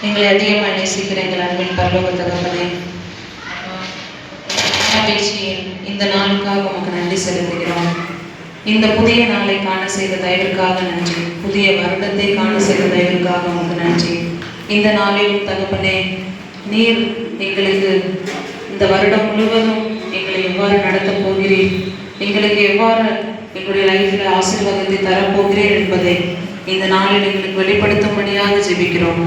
எங்களை அதிகமாக நேசிக்கிற எங்கள் அன்பின் பரலோக தகப்பனே, பேச்சியின் இந்த நாளுக்காக உமக்கு நன்றி செலுத்துகிறோம். இந்த புதிய நாளை காண செய்த தயவுக்காக நன்றி. புதிய வருடத்தை காண செய்த தயவுக்காக உமக்கு நன்றி. இந்த நாளில் தகப்பனே, நீர் எங்களுக்கு இந்த வருடம் முழுவதும் எங்களை எவ்வாறு நடத்தப் போகிறீர், எங்களுக்கு எவ்வாறு எங்களுடைய லைஃப்பில் ஆசீர்வாதத்தை தரப்போகிறீர் என்பதை இந்த நாளில் எங்களுக்கு வெளிப்படுத்தும்படியாக ஜெபிக்கிறோம்.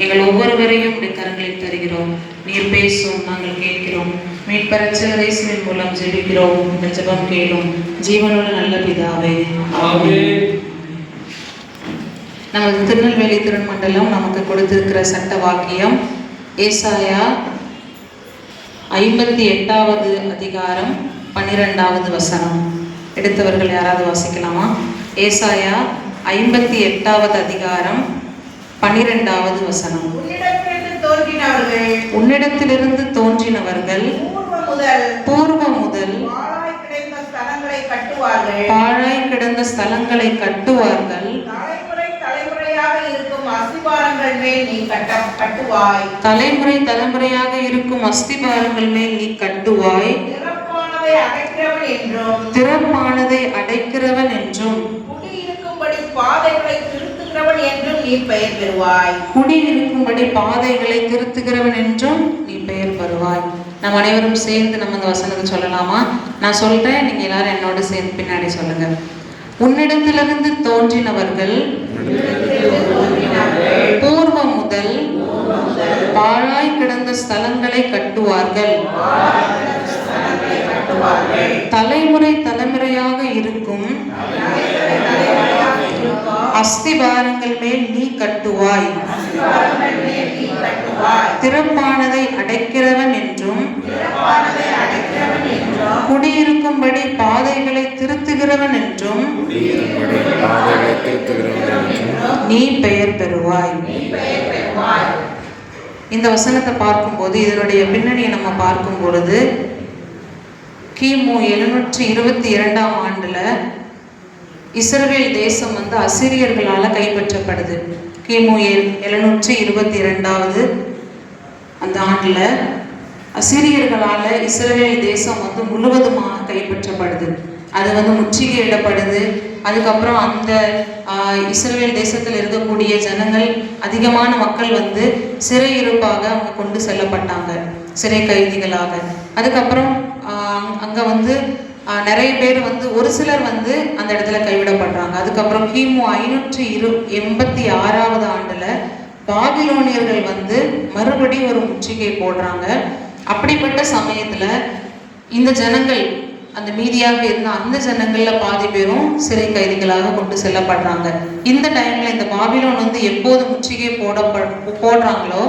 எங்கள் ஒவ்வொருவரையும் உடைய கரங்களில் தருகிறோம். நீர் பேசும், நாங்கள் கேட்கிறோம். மீட்பரட்சகர் இயேசுவின் மூலம் ஜெபிக்கிறோம். இந்த ஜெபம் கேளும் ஜீவனோட நல்ல பிதாவே, ஆமென். நமது திருநெல்வேலி திருமண்டலம் நமக்கு கொடுத்திருக்கிற சட்ட வாக்கியம் ஏசாயா 58வது அதிகாரம் 12வது வசனம். எடுத்தவர்கள் யாராவது வாசிக்கலாமா? ஏசாயா 58வது அதிகாரம் 12வது வசனம். உன்னிடத்திலிருந்து தோன்றினவர்கள் பூர்வ முதல் பாழாய் கிடந்த ஸ்தலங்களை கட்டுவார்கள். தலைமுறை தலைமுறையாக இருக்கும் அஸ்திபாரங்கள் மேல் நீ கட்டுவாய். திறப்பானதை அடைக்கிறவன் என்றும் குடியிருக்கும்படி பாதைகளை திருத்துகிறவன் என்றும் நீ பெயர் பெறுவாய். நம்ம அனைவரும் சேர்ந்து நம்ம இந்த வசனத்தை சொல்லலாமா? நான் சொல்றேன், நீங்க எல்லாரும் என்னோட சேர்ந்து பின்னாடி சொல்லுங்க. உன்னிடத்திலிருந்து தோன்றினவர்கள் பூர்வ முதல் பாழாய் கிடந்த ஸ்தலங்களை கட்டுவார்கள். தலைமுறை தலைமுறையாக இருக்கும் அஸ்திபாரங்கள் மேல் நீ கட்டுவாய். திறப்பானதை அடைக்கிறவன் என்றும் குடியிருக்கும்படி பாதைகளை திருத்துகிறவன் என்றும் நீ பெயர் பெறுவாய். இந்த வசனத்தை பார்க்கும்போது இதனுடைய பின்னணியை நம்ம பார்க்கும் பொழுது கிமு 722ஆம் ஆண்டுல இஸ்ரவேல் தேசம் அசிரியர்களால் கைப்பற்றப்படுது. கிமு 722வது அந்த ஆண்டில் அசிரியர்களால் இஸ்ரவேல் தேசம் முழுவதுமாக கைப்பற்றப்படுது. அது முற்றுகையிடப்படுது. அதுக்கப்புறம் அந்த இஸ்ரவேல் தேசத்தில் இருக்கக்கூடிய ஜனங்கள், அதிகமான மக்கள் சிறையிருப்பாக அவங்க கொண்டு செல்லப்பட்டாங்க, சிறை கைதிகளாக. அதுக்கப்புறம் அங்கே நிறைய பேர் ஒரு சிலர் அந்த இடத்துல கைவிடப்படுறாங்க. அதுக்கப்புறம் கிமு 586வது ஆண்டுல பாபிலோனியர்கள் மறுபடியும் ஒரு முற்றுகை போடுறாங்க. அப்படிப்பட்ட சமயத்துல இந்த ஜனங்கள், அந்த மீதியாக இருந்த அந்த ஜனங்கள்ல பாதி பேரும் சிறை கைதிகளாக கொண்டு செல்லப்படுறாங்க. இந்த டைம்ல இந்த பாபிலோன் எப்போது முற்றுகை போடுறாங்களோ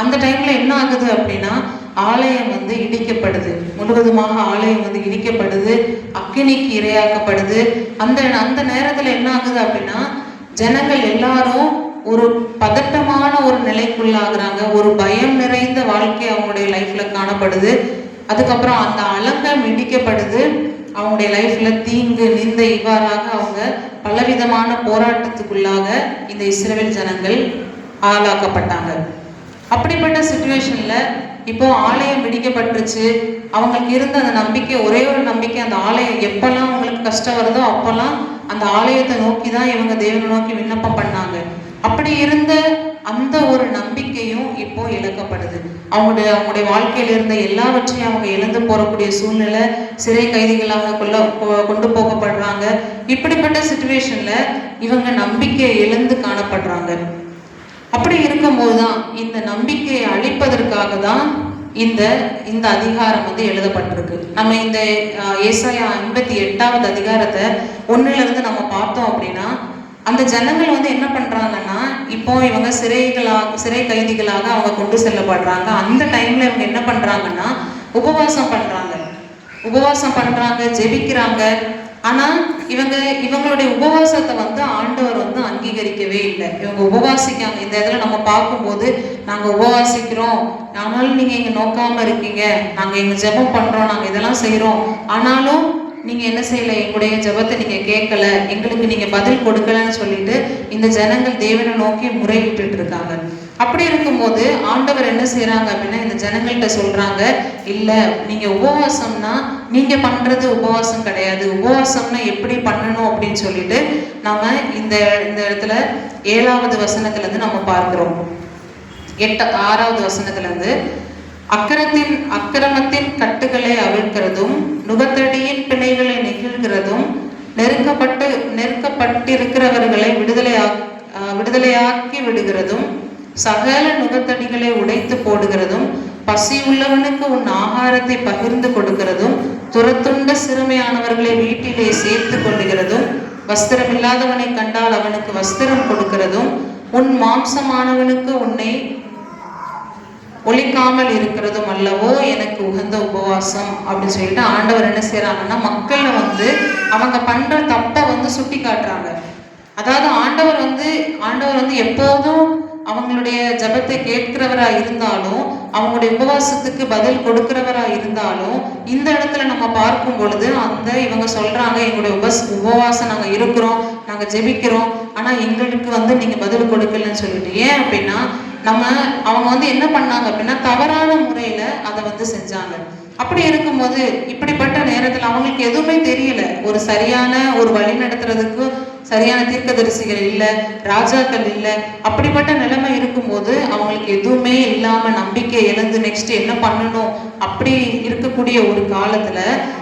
அந்த டைம்ல என்ன ஆகுது அப்படின்னா, ஆலயம் இடிக்கப்படுது. முழுவதுமாக ஆலயம் இடிக்கப்படுது, அக்கினிக்கு இரையாக்கப்படுது. அந்த நேரத்துல என்ன ஆகுது அப்படின்னா, ஜனங்கள் எல்லாரும் ஒரு பதட்டமான ஒரு நிலைக்குள்ளாகிறாங்க. ஒரு பயம் நிறைந்த வாழ்க்கை அவங்களுடைய லைஃப்ல காணப்படுது. அதுக்கப்புறம் அந்த அலங்கம் இடிக்கப்படுது. அவங்களுடைய லைஃப்ல தீங்கு நிந்தை இவ்வாறாக அவங்க பலவிதமான போராட்டத்துக்குள்ளாக இந்த இஸ்ரவேல் ஜனங்கள் ஆளாக்கப்பட்டாங்க. அப்படிப்பட்ட சிச்சுவேஷன்ல இப்போ ஆலயம் இடிக்கப்பட்டுருச்சு. அவங்களுக்கு இருந்த அந்த நம்பிக்கை, ஒரே ஒரு நம்பிக்கை, அந்த ஆலயம் எப்பெல்லாம் அவங்களுக்கு கஷ்டம் வருதோ அப்பெல்லாம் அந்த ஆலயத்தை நோக்கி தான் இவங்க தேவனை நோக்கி விண்ணப்பம் பண்ணாங்க. அப்படி இருந்த அந்த ஒரு நம்பிக்கையும் இப்போ இழக்கப்படுது. அவங்களுடைய வாழ்க்கையில இருந்த எல்லாவற்றையும் அவங்க இழந்து போறக்கூடிய சூழ்நிலை, சிறை கைதிகளாக கொண்டு போகப்படுறாங்க. இப்படிப்பட்ட சிச்சுவேஷன்ல இவங்க நம்பிக்கையை இழந்து காணப்படுறாங்க. அப்படி இருக்கும்போதுதான் இந்த நம்பிக்கையை அழிப்பதற்காக தான் இந்த அதிகாரம் எழுதப்பட்டிருக்கு. நம்ம இந்த ஏசாயா 58வது அதிகாரத்தை 1லிருந்து நம்ம பார்த்தோம் அப்படின்னா, அந்த ஜனங்கள் என்ன பண்றாங்கன்னா, இப்போ இவங்க சிறை கைதிகளாக அவங்க கொண்டு செல்லப்படுறாங்க. அந்த டைம்ல இவங்க என்ன பண்றாங்கன்னா, உபவாசம் பண்றாங்க, ஜெபிக்கிறாங்க. ஆனா இவங்களுடைய உபவாசத்தை ஆண்டவர் அங்கீகரிக்கவே இல்லை. இவங்க உபவாசிக்காங்க. இந்த இடத்துல நம்ம பார்க்கும்போது, நாங்க உபவாசிக்கிறோம், ஆனாலும் நீங்க இங்க நோக்காம இருக்கீங்க, நாங்க எங்க ஜெபம் பண்றோம், நாங்க இதெல்லாம் செய்யறோம், ஆனாலும் நீங்க என்ன செய்யல, எங்களுடைய ஜெபத்தை நீங்க கேட்கல, எங்களுக்கு நீங்க பதில் கொடுக்கலன்னு சொல்லிட்டு இந்த ஜனங்கள் தேவனை நோக்கி முறையிட்டு இருக்காங்க. அப்படி இருக்கும்போது ஆண்டவர் என்ன செய்யறாங்க அப்படின்னா இந்த ஜனங்கள்கிட்ட சொல்றாங்க, இல்ல நீங்க உபவாசம்னா நீங்க பண்றது உபவாசம் கிடையாது, உபவாசம்னா எப்படி பண்ணணும் அப்படின்னு சொல்லிட்டு நாம இந்த இந்த இடத்துல 7வது வசனத்துல இருந்து நம்ம பார்க்கிறோம். 6வது வசனத்துல இருந்து, அக்கிரமத்தின் கட்டுகளை அவிழ்க்கிறதும் நுகத்தடியின் பிணைகளை நெகிழ்கிறதும் நெருக்கப்பட்டிருக்கிறவர்களை விடுதலையாக்கி விடுகிறதும் சகல நுகத்தடிகளை உடைத்து போடுகிறதும் பசி உள்ளவனுக்கு உன் ஆகாரத்தை பகிர்ந்து கொடுக்கிறதும் துரத்துண்ட சிறுமையானவர்களை வீட்டிலே சேர்த்து கொள்ளுகிறதும் வஸ்திரம் இல்லாதவனை கண்டால் அவனுக்கு வஸ்திரம் கொடுக்கிறதும் உன் மாம்சமானவனுக்கு உன்னை ஒழிக்காமல் இருக்கிறதும் அல்லவோ எனக்கு உகந்த உபவாசம் அப்படின்னு சொல்லிட்டு ஆண்டவர் என்ன செய்யறாங்கன்னா மக்களை அவங்க பண்ற தப்பை சுட்டி காட்டுறாங்க. அதாவது ஆண்டவர் வந்து எப்போதும் அவங்களுடைய ஜபத்தை கேட்கிறவரா இருந்தாலும், அவங்களுடைய உபவாசத்துக்கு பதில் கொடுக்கிறவரா இருந்தாலும், இந்த இடத்துல நம்ம பார்க்கும் பொழுது இவங்க சொல்றாங்க, எங்களுடைய உபவாசம் நாங்க இருக்கிறோம், நாங்க ஜெபிக்கிறோம், ஆனா எங்களுக்கு நீங்க பதில் கொடுக்கலன்னு சொல்லிட்டு. ஏன் அப்படின்னா அவங்க என்ன பண்ணாங்க அப்படின்னா தவறான முறையில அதை செஞ்சாங்க. அப்படி இருக்கும்போது இப்படிப்பட்ட நேரத்துல அவங்களுக்கு எதுவுமே தெரியல, ஒரு சரியான ஒரு வழி நடத்துறதுக்கு சரியான தீர்க்கதரிசிகள் இல்லை, ராஜாக்கள் இல்லை. அப்படிப்பட்ட நிலைமை இருக்கும்போது அவங்களுக்கு எதுவுமே இல்லாம நம்பிக்கை இழந்து நெக்ஸ்ட் என்ன பண்ணணும் அப்படி இருக்கக்கூடிய ஒரு காலத்துல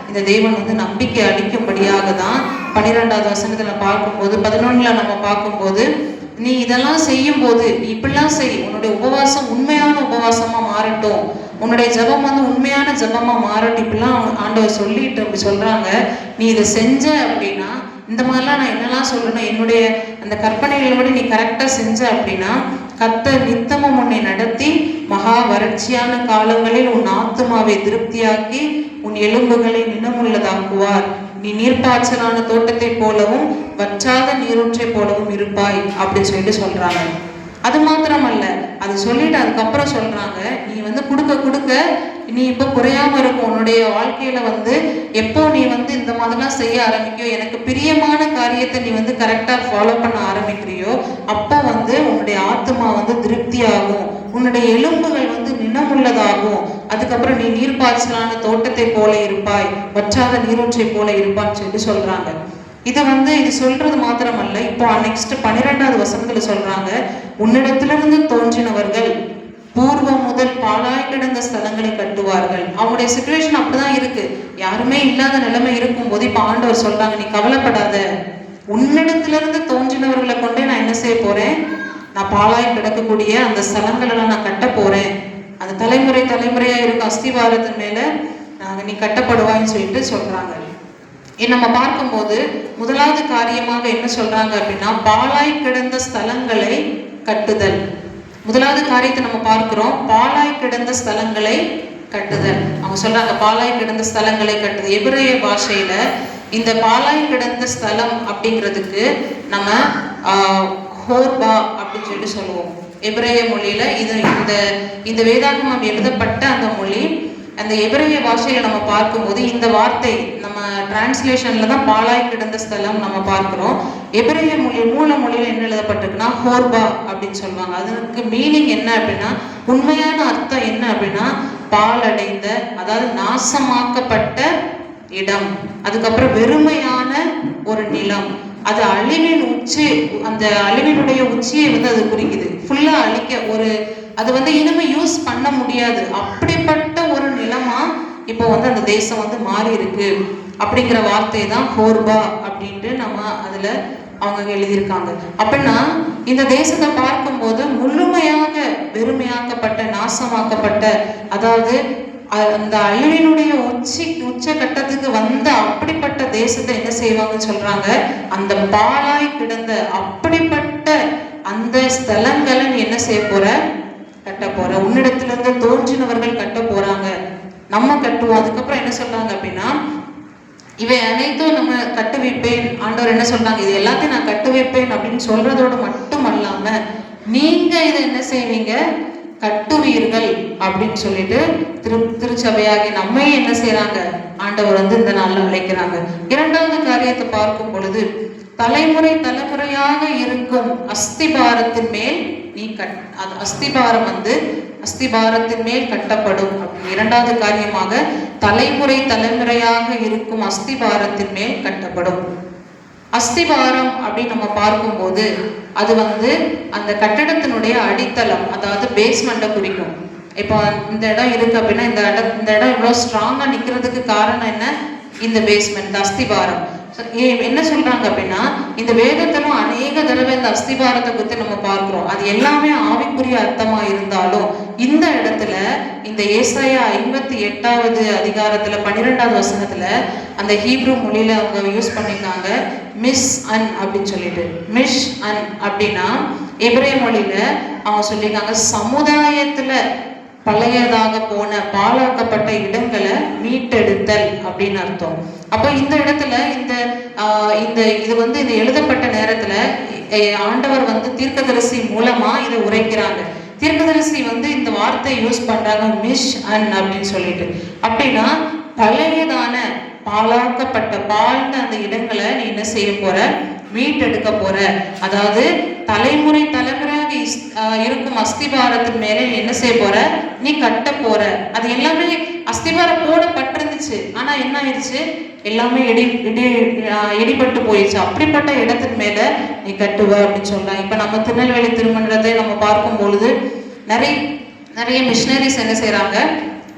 இந்த தேவன் நம்பிக்கை அளிக்கும்படியாக தான் 12வது வசனத்துல பார்க்கும்போது 11ல நம்ம பார்க்கும்போது, நீ இதெல்லாம் செய்யும் போது நீ இப்படிலாம் செய், உன்னுடைய உபவாசம் உண்மையான உபவாசமா மாறட்டும், உன்னுடைய ஜபம் உண்மையான ஜபமா மாறட்டும், இப்படிலாம் ஆண்டவர் சொல்லிட்டு அப்படி சொல்றாங்க. நீ இதை செஞ்ச அப்படின்னா இந்த மாதிரிலாம் நான் என்னெல்லாம் சொல்லணும், என்னுடைய அந்த கற்பனைகளோடு நீ கரெக்டா செஞ்ச அப்படின்னா கர்த்தர் நித்தமும் உன்னை நடத்தி மகா வறட்சியான காலங்களில் உன் ஆத்துமாவை திருப்தியாக்கி உன் எலும்புகளை நினமுள்ளதாக்குவார். நீ நீர்ப்பாய்ச்சலான தோட்டத்தை போலவும் வற்றாத நீரூற்றை போலவும் இருப்பாய் அப்படின்னு சொல்லிட்டு சொல்றாங்க. அது மாத்திரமல்ல, அது சொல்லிட்டு அதுக்கப்புறம் சொல்றாங்க, நீ கொடுக்க கொடுக்க நீ இப்போ குறையாம இருக்கும். உன்னுடைய வாழ்க்கையில எப்போ நீ இந்த மாதிரிலாம் செய்ய ஆரம்பிக்கியோ, எனக்கு பிரியமான காரியத்தை நீ கரெக்டா ஃபாலோ பண்ண ஆரம்பிக்கிறியோ, அப்போ உன்னுடைய ஆத்மா திருப்தி ஆகும், உன்னுடைய எலும்புகள் நினமுள்ளதாகும். அதுக்கப்புறம் நீ நீர்ப்பாய்ச்சலான தோட்டத்தை போல இருப்பாய், வற்றாத நீரூற்றை போல இருப்பான்னு சொல்லி சொல்றாங்க. இது சொல்றது மாத்திரமல்ல, இப்போ நெக்ஸ்ட் 12வது வசனத்துல சொல்றாங்க, உன்னிடத்திலிருந்து தோன்றினவர்கள் பூர்வம் முதல் பாழாய் கிடந்த ஸ்தலங்களை கட்டுவார்கள். அவங்களுடைய சிச்சுவேஷன் அப்படிதான் இருக்கு, யாருமே இல்லாத நிலைமை இருக்கும் போது இப்ப ஆண்டவர் சொல்றாங்க, நீ கவலைப்படாத, உன்னிடத்திலிருந்து தோன்றினவர்களை கொண்டே நான் என்ன செய்ய போறேன், நான் பாழாய் கிடக்கக்கூடிய அந்த ஸ்தலங்களெல்லாம் நான் கட்ட போறேன். அந்த தலைமுறையா இருக்கும் அஸ்திவாரத்தின் மேல நீ கட்டப்படுவான்னு சொல்லிட்டு சொல்றாங்க. நம்ம பார்க்கும்போது முதலாவது காரியமாக என்ன சொல்றாங்க அப்படின்னா, பாழாய் கிடந்த ஸ்தலங்களை கட்டுதல். முதலாவது காரியத்தை நம்ம பார்க்கிறோம், பாழாய் கிடந்த ஸ்தலங்களை கட்டுதல். அவங்க சொல்றாங்க பாழாய் கிடந்த ஸ்தலங்களை கட்டுதல். எபிரேய பாஷையில இந்த பாழாய் கிடந்த ஸ்தலம் அப்படிங்கிறதுக்கு நம்ம ஹோர்பா அப்படின்னு சொல்லிட்டு சொல்லுவோம். எபிரேய மொழியில இந்த வேதாகமம் எழுதப்பட்ட அந்த மொழி, அந்த எபிரேய பாஷையில நம்ம பார்க்கும்போது இந்த வார்த்தை நம்ம டிரான்ஸ்லேஷன்ல தான் பாழாய் கிடந்த ஸ்தலம் நம்ம பார்க்கிறோம். எபிரேய மொழி மூல மொழியில என்ன எழுதப்பட்டிருக்குன்னா ஹோர்பா அப்படின்னு சொல்லுவாங்க. அதற்கு மீனிங் என்ன அப்படின்னா, உண்மையான அர்த்தம் என்ன அப்படின்னா, பாழடைந்த, அதாவது நாசமாக்கப்பட்ட இடம், அதுக்கப்புறம் வெறுமையான ஒரு நிலம், அது அழிவின் உச்சி, அந்த அழிவினுடைய உச்சியை அது குறிக்குது. ஃபுல்லா அழிக்க அது இனிமே யூஸ் பண்ண முடியாது, அப்படிப்பட்ட ஒரு நிலமா இப்போ அந்த தேசம் மாறி இருக்கு அப்படிங்கிற வார்த்தை தான் ஹோர்பா அப்படின்ட்டு நம்ம அதுல அவங்க எழுதியிருக்காங்க. அப்படின்னா இந்த தேசத்தை பார்க்கும்போது முழுமையாக வெறுமையாக்கப்பட்ட, நாசமாக்கப்பட்ட, அதாவது அந்த அழிவினுடைய உச்ச கட்டத்துக்கு அப்படிப்பட்ட தேசத்தை என்ன செய்வாங்கன்னு சொல்றாங்க, அந்த பாழாய் கிடந்த அப்படிப்பட்ட அந்த ஸ்தலங்களை நீ என்ன செய்ய போற, கட்ட போற. உன்னிடத்திலிருந்து தோன்றினவர்கள் கட்ட போறாங்க, நம்ம கட்டுவோம். அதுக்கப்புறம் என்ன சொல்றாங்க அப்படின்னா, இவை அனைத்தும் நம்ம கட்டு வைப்பேன். ஆண்டவர் என்ன சொல்றாங்க, இது எல்லாத்தையும் நான் கட்டு வைப்பேன் அப்படின்னு சொல்றதோடு மட்டும் அல்லாம நீங்க இதை என்ன செய்வீங்க, கட்டுவீர்கள் அப்படின்னு சொல்லிட்டு திருச்சபையாகி நம்மை என்ன செய்யறாங்க, ஆண்டவர் இந்த நாள்ல அழைக்கிறாங்க. இரண்டாவது காரியத்தை பார்க்கும் பொழுது, தலைமுறையாக இருக்கும் அஸ்திபாரத்தின் மேல் நீ அது அஸ்திபாரம் வந்து அஸ்திபாரத்தின் மேல் கட்டப்படும். இரண்டாவது காரியமாக தலைமுறை தலைமுறையாக இருக்கும் அஸ்திபாரத்தின் மேல் கட்டப்படும். அஸ்திபாரம் அப்படின்னு நம்ம பார்க்கும்போது அது வந்து அந்த கட்டடத்தினுடைய அடித்தளம், அதாவது பேஸ்மெண்ட்டை குறிக்கும். இப்போ இந்த இடம் இருக்கு அப்படின்னா இந்த இடம் இவ்வளோ ஸ்ட்ராங்கா நிற்கிறதுக்கு காரணம் என்ன? இந்த பேஸ்மெண்ட், அஸ்திபாரம். என்ன சொல்றாங்க அப்படின்னா, இந்த வேதத்திலும் அநேக தடவை இந்த அஸ்திபாரத்தை குறித்து நம்ம பார்க்கிறோம். அது எல்லாமே ஆவிக்குரிய அர்த்தமா இருந்தாலும் இந்த இடத்துல இந்த ஏசாயா 58வது அதிகாரத்துல 12வது வசனத்துல அந்த ஹீப்ரு மொழியில அவங்க யூஸ் பண்ணிருக்காங்க மிஸ் அன் அப்படின்னு சொல்லிட்டு. மிஷ் அன் அப்படின்னா எபிரேய மொழியில அவங்க சொல்லியிருக்காங்க சமுதாயத்துல பழையதாக போன பாழாக்கப்பட்ட இடங்களை மீட்டெடுத்தல் அப்படின்னு அர்த்தம். அப்போ இந்த இடத்துல இது வந்து இது எழுதப்பட்ட நேரத்துல ஆண்டவர் வந்து தீர்க்கதரிசி மூலமா இதை உரைக்கிறாங்க. தீர்க்கதரிசி வந்து இந்த வார்த்தை யூஸ் பண்றாங்க மிஷ் அன் அப்படின்னு சொல்லிட்டு. அப்படின்னா பழையதான பாழாக்கப்பட்ட பாழ்ந்த அந்த இடங்களை நீ என்ன செய்ய போற? மீட்டெடுக்க போற. அதாவது தலைமுறை தலைமுறையாக இருக்கும் அஸ்திபாரத்தின் மேல நீ என்ன செய்ய போற? நீ கட்ட போற. அது எல்லாமே அஸ்திபாரம் போடப்பட்டிருந்துச்சு, ஆனா என்ன ஆயிடுச்சு? எல்லாமே இடிபட்டு போயிடுச்சு. அப்படிப்பட்ட இடத்தின் மேல நீ கட்டுவ அப்படின்னு சொல்றாங்க. இப்ப நம்ம திருநெல்வேலி திருமணத்தை நம்ம பார்க்கும் பொழுது நிறைய மிஷினரிஸ் என்ன செய்யறாங்க?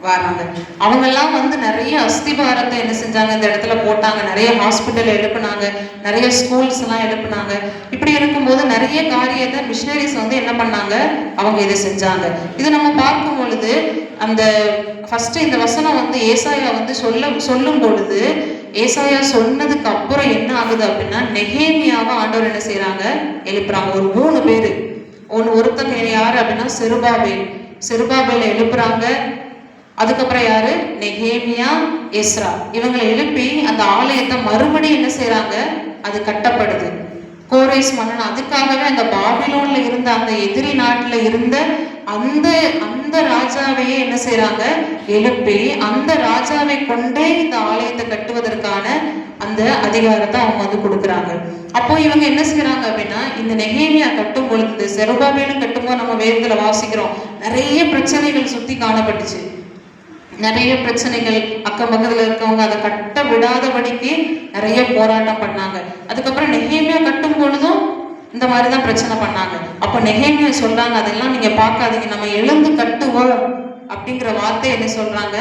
வராங்க. அவங்கெல்லாம் வந்து நிறைய அஸ்திபாரத்தை என்ன செஞ்சாங்க? இந்த இடத்துல போட்டாங்க. நிறைய ஹாஸ்பிட்டல் எழுப்புனாங்க, நிறைய ஸ்கூல்ஸ் எல்லாம் எழுப்புனாங்க. இப்படி இருக்கும்போது நிறைய காரியத்தை மிஷினரிஸ் வந்து என்ன பண்ணாங்க? அவங்க இதை செஞ்சாங்க. இது நம்ம பார்க்கும் பொழுது அந்த ஃபர்ஸ்ட் இந்த வசனம் வந்து ஏசாயா வந்து சொல்லும் பொழுது ஏசாயா சொன்னதுக்கு அப்புறம் என்ன ஆகுது அப்படின்னா, நெகேமியாவை ஆண்டவர் என்ன செய்யறாங்க? எழுப்புறாங்க. ஒரு 3 பேரு. ஒருத்தங்க யாரு அப்படின்னா செருபாபேல எழுப்புறாங்க. அதுக்கப்புறம் யாரு? நெகேமியா, எஸ்ரா. இவங்களை எழுப்பி அந்த ஆலயத்தை மறுபடியும் என்ன செய்யறாங்க? அது கட்டப்படுது. கோரேஸ் மன்னன் அதுக்காகவே அந்த பாபிலோன்ல இருந்த அந்த எதிரி நாட்டுல இருந்த அந்த ராஜாவையே என்ன செய்யறாங்க? எழுப்பி அந்த ராஜாவை கொண்டே இந்த ஆலயத்தை கட்டுவதற்கான அந்த அதிகாரத்தை அவங்க வந்து கொடுக்குறாங்க. அப்போ இவங்க என்ன செய்யறாங்க அப்படின்னா, இந்த நெகேமியா கட்டும் பொழுது செருபாபேலும் கட்டும்போது நம்ம வேதத்துல வாசிக்கிறோம் நிறைய பிரச்சனைகள் சுத்தி காணப்பட்டுச்சு. நிறைய பிரச்சனைகள், அக்கம் பக்கத்துல இருக்கவங்க அதை கட்ட விடாதபடிக்கு நிறைய போராட்டம் பண்ணாங்க. அதுக்கப்புறம் நெகேமியா கட்டும் பொழுதும் இந்த மாதிரிதான் பிரச்சனை பண்ணாங்க. அப்ப நெகேமியா சொல்றாங்க, அதெல்லாம் நீங்க பார்க்காதீங்க, நம்ம எழுந்து கட்டுவோம் அப்படிங்கிற வார்த்தை என்ன சொல்றாங்க?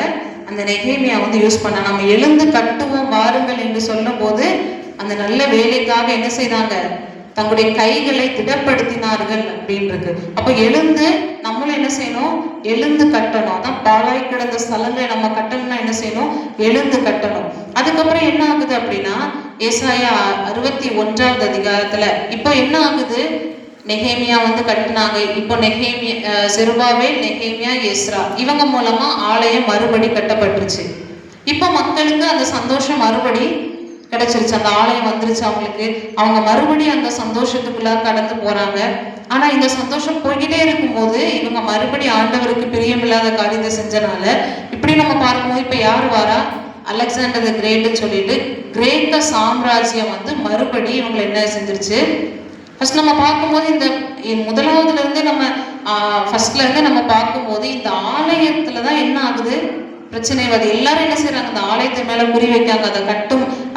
அந்த நெகேமியா வந்து யூஸ் பண்ண, நம்ம எழுந்து கட்டுவோம் வாருங்கள் என்று சொல்லும் போது அந்த நல்ல வேலைக்காக என்ன செய்தாங்க? தங்களுடைய கைகளை திடப்படுத்தினார்கள் அப்படின்றது. அப்ப எழுந்து நம்மளும் என்ன செய்யணும்? எழுந்து கட்டணும். அதான் பாழாய் கிடந்த ஸ்தலங்களை நம்ம கட்டணும்னா என்ன செய்யணும்? எழுந்து கட்டணும். அதுக்கப்புறம் என்ன ஆகுது அப்படின்னா, ஏசாயா 61வது அதிகாரத்துல இப்போ என்ன ஆகுது? நெகேமியா வந்து கட்டினாங்க. இப்போ செருபாபேல், நெகேமியா, எஸ்ரா இவங்க மூலமா ஆலயம் மறுபடி கட்டப்பட்டுருச்சு. இப்போ மக்களுக்கு அந்த சந்தோஷம் மறுபடி கிடைச்சிருச்சு. அந்த ஆலயம் வந்துருச்சு அவங்களுக்கு. அவங்க மறுபடியும் அந்த சந்தோஷத்துக்குள்ள கடந்து போறாங்க. ஆனா இந்த சந்தோஷம் போய்கிட்டே இருக்கும்போது இவங்க மறுபடியும் ஆண்டவருக்கு பிரியமில்லாத காரியத்தை செஞ்சனால இப்படி நம்ம பார்க்கும்போது இப்ப யார் வாரா? அலெக்சாண்டர் தி கிரேட்னு சொல்லிட்டு கிரேக்க சாம்ராஜ்யம் வந்து மறுபடியும் இவங்களை என்ன செஞ்சிருச்சு? ஃபர்ஸ்ட் நம்ம பார்க்கும்போது இந்த முதலாவதுல இருந்து நம்ம பார்க்கும்போது இந்த ஆலயத்துலதான் என்ன ஆகுது? பிரச்சனை. அது எல்லாரும் என்ன செய்யறாங்க? அந்த ஆலயத்தை மேல குறி வைக்காங்க.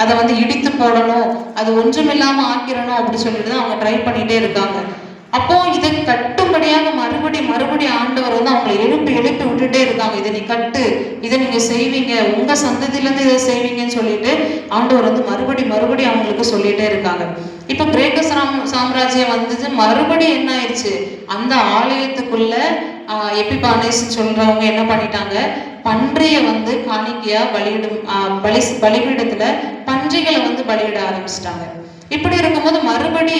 அதை வந்து இடித்து போடணும், அது ஒன்றுமில்லாம ஆக்கிரணும் அப்படி சொல்லிட்டு தான் அவங்க ட்ரை பண்ணிட்டே இருக்காங்க. அப்போ இதை கட்டும்படியாக மறுபடியும் ஆண்டவர் வந்து அவங்களை எழுப்பி விட்டுட்டே இருக்காங்க. இதை நீ கட்டு, இதை நீங்க செய்வீங்க, உங்க சந்ததியில இருந்து இதை செய்வீங்கன்னு சொல்லிட்டு ஆண்டவர் வந்து மறுபடியும் அவங்களுக்கு சொல்லிட்டே இருக்காங்க. இப்ப கிரேக்க சாம்ராஜ்யம் வந்துச்சு. மறுபடியும் என்ன ஆயிடுச்சு? அந்த ஆலயத்துக்குள்ள எபிபானேஸ் சொல்றவங்க என்ன பண்ணிட்டாங்க? பன்றியை வந்து காணிக்கையா பலிபீடத்துல பன்றிகளை வந்து பலியிட ஆரம்பிச்சிட்டாங்க. இப்படி இருக்கும்போது மறுபடி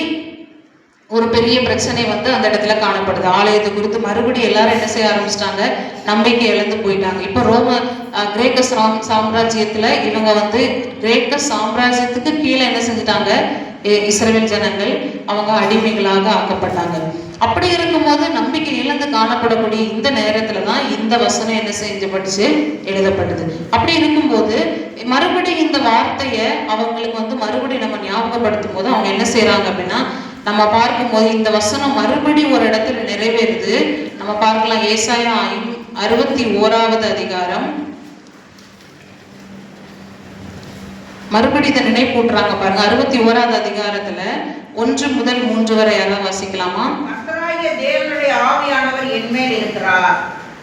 ஒரு பெரிய பிரச்சனை வந்து அந்த இடத்துல காணப்படுது. ஆலயத்தை குறித்து மறுபடியும் எல்லாரும் என்ன செய்ய ஆரம்பிச்சிட்டாங்க? நம்பிக்கை இழந்து போயிட்டாங்க. இப்போ கிரேக்க சாம்ராஜ்யத்துல இவங்க வந்து கிரேக்க சாம்ராஜ்யத்துக்கு கீழே என்ன செஞ்சுட்டாங்க? இஸ்ரவேல் ஜனங்கள் அவங்க அடிமைகளாக ஆக்கப்பட்டாங்க. அப்படி இருக்கும்போது நம்பிக்கை இழந்து காணப்படக்கூடிய இந்த நேரத்துலதான் இந்த வசனம் என்ன செஞ்சப்பட்டுச்சு? எழுதப்பட்டது. அப்படி இருக்கும்போது மறுபடியும் இந்த வார்த்தையை அவங்களுக்கு வந்து மறுபடியும் நம்ம ஞாபகப்படுத்தும் போது அவங்க என்ன செய்யறாங்க அப்படின்னா, நம்ம பார்க்கும்போது இந்த வசனம் மறுபடி ஒரு இடத்துல நிறைவேறுது. நம்ம பார்க்கலாம் ஏசாயா 61வது அதிகாரம். மறுபடி இதை நினைப்பூட்டுறாங்க பாருங்க. 61வது அதிகாரத்துல 1 முதல் 3 வரை யாராவது வாசிக்கலாமா? கர்த்தராகிய தேவனுடைய ஆவியானவர் என்மேல் இருக்கிறார்.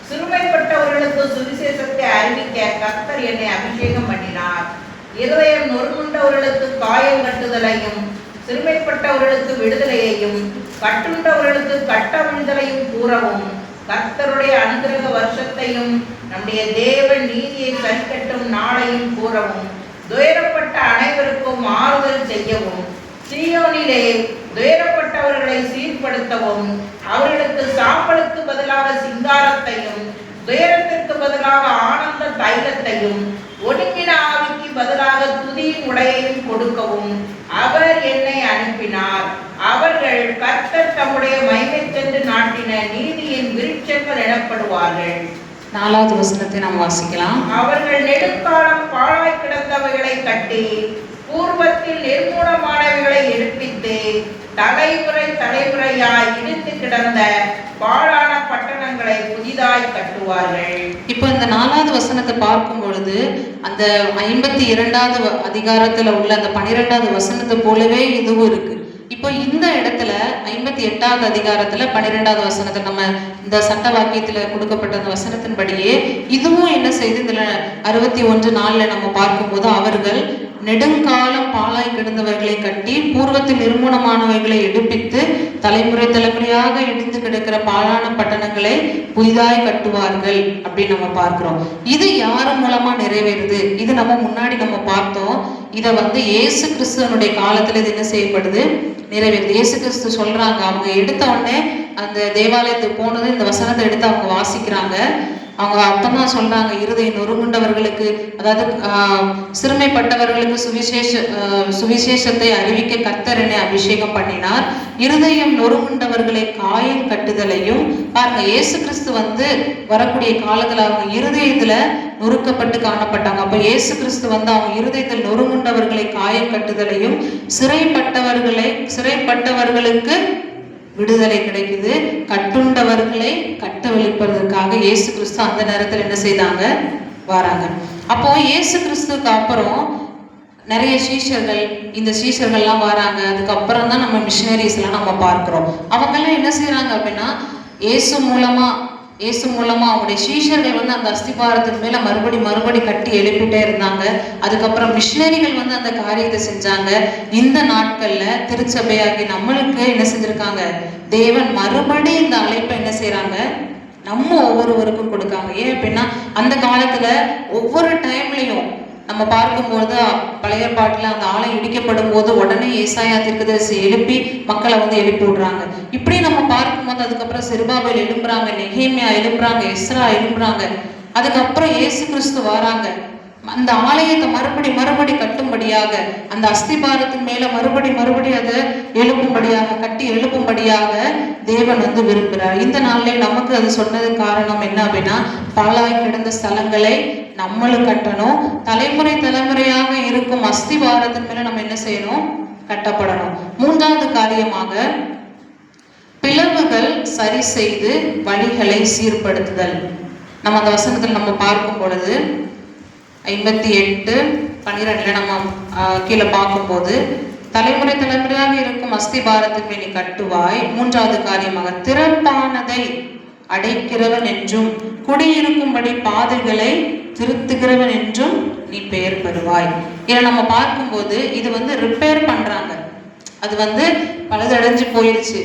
சிறுமைப்பட்டவர்களுக்கு சுவிசேஷத்தை அறிவிக்க கர்த்தர் என்னை அபிஷேகம் பண்ணினார். இருதயம் நொறுங்குண்டவர்களுக்கு காயம் கட்டுதலையும், சிறுமைப்பட்டவர்களுக்கு விடுதலையையும், கட்டுண்டவர்களுக்கு கட்டவிழ்தலையும் கூறவும், கர்த்தருடைய அனுகிரக வருஷத்தையும் நம்முடைய தேவன் நீதியை சரிக்கட்டும் நாளையும் கூறவும், துயரப்பட்ட அனைவருக்கும் ஆறுதல் செய்யவும், சீயோனிலே துயரப்பட்டவர்களை சீர்படுத்தவும், அவர்களுக்கு சாம்பலுக்கு பதிலாக சிங்காரத்தையும், துயரத்திற்கு பதிலாக ஆனந்த தைலத்தையும், ஒடுங்கின ஆவிக்கு பதிலாக துதியின் உடையையும் கொடுக்கவும் அவர் என்னை அனுப்பினார். அவர்கள் கர்த்தர் தம்முடைய மகிமை சென்று நாட்டின நீதியின் விருட்சங்கள் எனப்படுவார்கள். 4வது வசனத்தை நாம் வாசிக்கலாம். அவர்கள் நெடுங்காலம் பாழாய் கிடந்தவைகளை கட்டி, பூர்வத்தில் நிர்மூலமானவைகளை எடுப்பித்து, தலைமுறை தலைமுறையாய் இடித்து கிடந்த பாழான பட்டணங்களை புதிதாய் கட்டுவார்கள். இப்போ இந்த 4வது வசனத்தை பார்க்கும் பொழுது அந்த 52வது அதிகாரத்துல உள்ள அந்த 12வது வசனத்தை போலவே இதுவும் இருக்கு. இப்போ இந்த இடத்துல 58வது அதிகாரத்துல 12வது வசனத்தை நம்ம இந்த சட்ட வாக்கியத்துல கொடுக்கப்பட்ட அந்த வசனத்தின்படியே இதுவும் என்ன செய்து இதுல 61:4 நம்ம பார்க்கும்போது, அவர்கள் நெடுங்காலம் பாழாய் கிடந்தவர்களை கட்டி, பூர்வத்தில் நிர்மூலமானவைகளை எடுப்பித்து, தலைமுறை தலைமுறையாக இடிந்து கிடக்கிற பாழான பட்டணங்களை புதிதாய் கட்டுவார்கள் அப்படின்னு நம்ம பார்க்கிறோம். இது யாரு மூலமா நிறைவேறுது? இது நம்ம முன்னாடி நம்ம பார்த்தோம். இதை இயேசு கிறிஸ்துவனுடைய காலத்துல இது என்ன செய்யப்படுது? நிறைவேறுது. இயேசு கிறிஸ்து சொல்றாங்க, அவங்க எடுத்த உடனே அந்த தேவாலயத்துக்கு போனது இந்த வசனத்தை எடுத்து அவங்க வாசிக்கிறாங்க. அவங்க அப்பதான் சொல்றாங்க, இருதயம் நொறுங்குண்டவர்களுக்கு, அதாவது சிறுமைப்பட்டவர்களுக்கு சுவிசேஷத்தை அறிவிக்க கர்த்தர் என்னை அபிஷேகம் பண்ணினார். இருதயம் நொறுங்குண்டவர்களை காயம் கட்டுதலையும் பாருங்க. இயேசு கிறிஸ்து வரக்கூடிய காலத்துல அவங்க இருதயத்துல நொறுக்கப்பட்டு காணப்பட்டாங்க. அப்ப இயேசு கிறிஸ்து அவங்க இருதயத்தில் நொறுங்குண்டவர்களை காயம் கட்டுதலையும், சிறைப்பட்டவர்களுக்கு விடுதலை கிடைக்குது, கட்டுண்டவர்களை கட்டவிழிப்பதற்காக இயேசு கிறிஸ்து அந்த நேரத்தில் என்ன செய்தாங்க? வராங்க. அப்போ இயேசு கிறிஸ்துக்கு அப்புறம் நிறைய சீஷர்கள், இந்த சீஷர்கள்லாம் வராங்க. அதுக்கப்புறம் தான் நம்ம மிஷினரிஸ் எல்லாம் நம்ம பார்க்கிறோம். அவங்கெல்லாம் என்ன செய்யறாங்க அப்படின்னா, இயேசு மூலமா அவங்களுடைய சீஷர்கள் அந்த அஸ்திபாரத்தின் மேல மறுபடி கட்டி எழுப்பிட்டே இருந்தாங்க. அதுக்கப்புறம் மிஷினரிகள் அந்த காரியத்தை செஞ்சாங்க. இந்த நாட்கள்ல திருச்சபையாகி நம்மளுக்கு என்ன செஞ்சிருக்காங்க? தேவன் மறுபடி இந்த அழைப்பை என்ன செய்யறாங்க? நம்ம ஒவ்வொருவருக்கும் கொடுக்காங்க. ஏன் அப்படின்னா, அந்த காலத்துல ஒவ்வொரு டைம்லயும் நம்ம பார்க்கும்போது பழைய பாட்டுல அந்த ஆலயம் இடிக்கப்படும் போது உடனே ஏசாயா தீர்க்கதரிசி எழுப்பி மக்களை எழுப்பி விடுறாங்க. இப்படி நம்ம பார்க்கும்போது அதுக்கப்புறம் செருபாபேல் எழும்புறாங்க, நெகேமியா எழும்புறாங்க, எஸ்ரா எழும்புறாங்க. அதுக்கப்புறம் இயேசு கிறிஸ்து வராங்க. அந்த ஆலயத்தை மறுபடி கட்டும்படியாக, அந்த அஸ்திபாரத்தின் மேல மறுபடி அதை எழுப்பும்படியாக, கட்டி எழுப்பும்படியாக தேவன் விரும்புகிறார். இந்த நாளிலே நமக்கு அது சொன்னது காரணம் என்ன அப்படின்னா, பாழாய் கிடந்த ஸ்தலங்களை நம்மளும் கட்டணும். தலைமுறையாக இருக்கும் அஸ்திபாரத்தின் மேல நம்ம என்ன செய்யணும்? கட்டப்படணும். 3வது காரியமாக, பிளவுகள் சரி செய்து வழிகளை சீர்படுத்துதல். நம்ம அந்த வசனத்தில் நம்ம பார்க்கும் பொழுது 58:12 நம்ம கீழே பார்க்கும்போது, தலைமுறையாக இருக்கும் அஸ்திபாரத்தின் மேல் நீ கட்டுவாய். 3வது காரியமாக, திறப்பானதை அடைக்கிறவன் என்றும் குடியிருக்கும்படி பாதைகளை திருத்துகிறவன் என்றும் நீ பெயர் பெறுவாய். இதை நம்ம பார்க்கும்போது இது ரிப்பேர் பண்றாங்க. அது பழுதடைஞ்சு போயிடுச்சு.